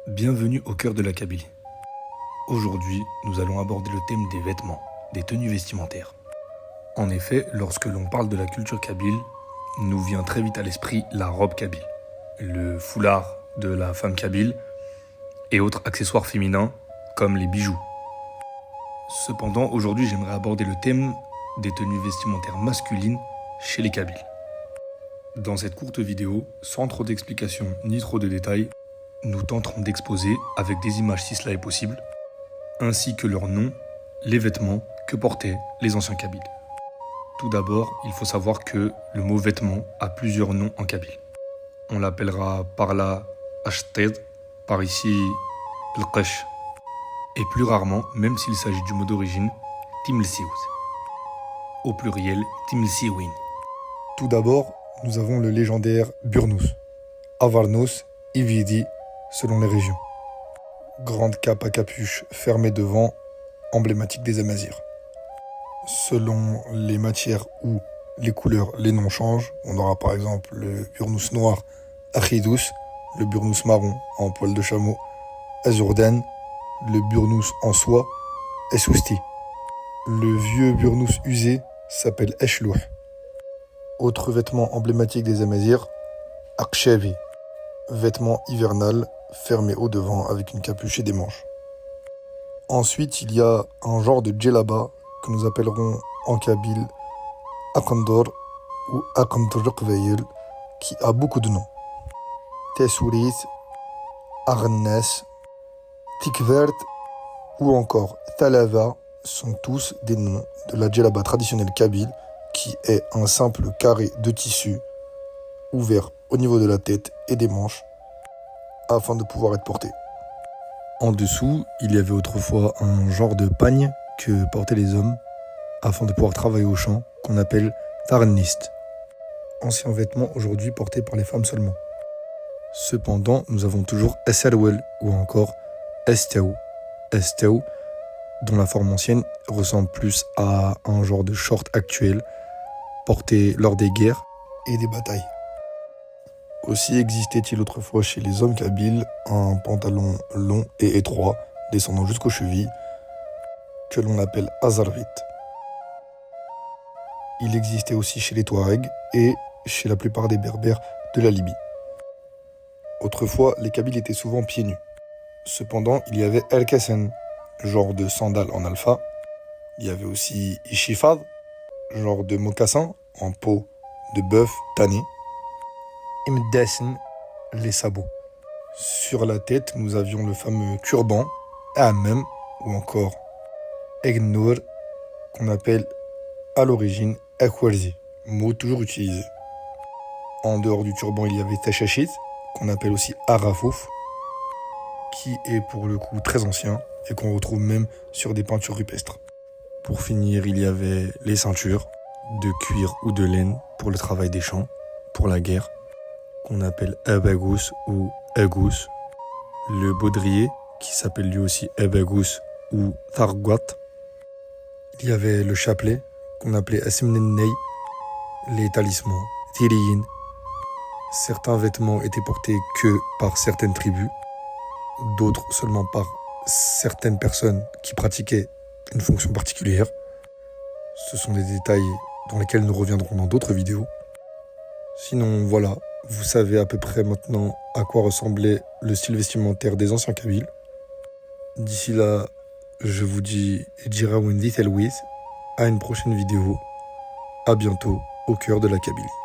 Bienvenue au cœur de la Kabylie. Aujourd'hui, nous allons aborder le thème des vêtements, des tenues vestimentaires. En effet, lorsque l'on parle de la culture kabyle, nous vient très vite à l'esprit la robe kabyle, le foulard de la femme kabyle et autres accessoires féminins comme les bijoux. Cependant, aujourd'hui, j'aimerais aborder le thème des tenues vestimentaires masculines chez les Kabyles. Dans cette courte vidéo, sans trop d'explications ni trop de détails, nous tenterons d'exposer, avec des images si cela est possible, ainsi que leurs noms, les vêtements que portaient les anciens Kabyles. Tout d'abord, il faut savoir que le mot vêtement a plusieurs noms en kabyle. On l'appellera par là ashted, par ici l'qash, et plus rarement, même s'il s'agit du mot d'origine, timlsiouz. Au pluriel, timlsiwin. Tout d'abord, nous avons le légendaire Burnous, Avarnos, Ividi, selon les régions. Grande cape à capuche fermée devant, emblématique des Amazirs. Selon les matières ou les couleurs, les noms changent. On aura par exemple le Burnous noir, Achidous, le Burnous marron en poil de chameau, Azurdan, le Burnous en soie, Essousti. Le vieux Burnous usé s'appelle Eshlouh. Autre vêtement emblématique des Amazirs, Akshavi, vêtement hivernal fermé au devant avec une capuche et des manches. Ensuite, il y a un genre de djellaba que nous appellerons en kabyle Akandor ou Akandrqvayel qui a beaucoup de noms. Tessourit, Arnes, Tikvert ou encore Thalava sont tous des noms de la djellaba traditionnelle kabyle qui est un simple carré de tissu ouvert au niveau de la tête et des manches afin de pouvoir être porté. En dessous, il y avait autrefois un genre de pagne que portaient les hommes afin de pouvoir travailler au champ qu'on appelle tarnist. Ancien vêtement aujourd'hui porté par les femmes seulement. Cependant, nous avons toujours Esselwell ou encore Estew. Estew, dont la forme ancienne ressemble plus à un genre de short actuel porté lors des guerres et des batailles. Aussi existait-il autrefois chez les hommes kabyles un pantalon long et étroit, descendant jusqu'aux chevilles, que l'on appelle azarvit. Il existait aussi chez les Touaregs et chez la plupart des Berbères de la Libye. Autrefois, les Kabyles étaient souvent pieds nus. Cependant, il y avait el-kassen, genre de sandales en alpha. Il y avait aussi ishifad, genre de mocassin en peau de bœuf tanné. Imdassen, les sabots. Sur la tête, nous avions le fameux turban, Ammem, ou encore Egnur, qu'on appelle à l'origine Ekwarzi, mot toujours utilisé. En dehors du turban, il y avait Tachachit, qu'on appelle aussi Arafouf, qui est pour le coup très ancien et qu'on retrouve même sur des peintures rupestres. Pour finir, il y avait les ceintures de cuir ou de laine pour le travail des champs, pour la guerre, qu'on appelle Abagous ou Agous. Le baudrier, qui s'appelle lui aussi Abagous ou Tharguat. Il y avait le chapelet, qu'on appelait Asimnennei, les talismans, Tiriyin. Certains vêtements étaient portés que par certaines tribus, d'autres seulement par certaines personnes qui pratiquaient une fonction particulière. Ce sont des détails dans lesquels nous reviendrons dans d'autres vidéos. Sinon, voilà, vous savez à peu près maintenant à quoi ressemblait le style vestimentaire des anciens Kabyles. D'ici là, je vous dis Jira Wendy Telwiz, à une prochaine vidéo. À bientôt au cœur de la Kabylie.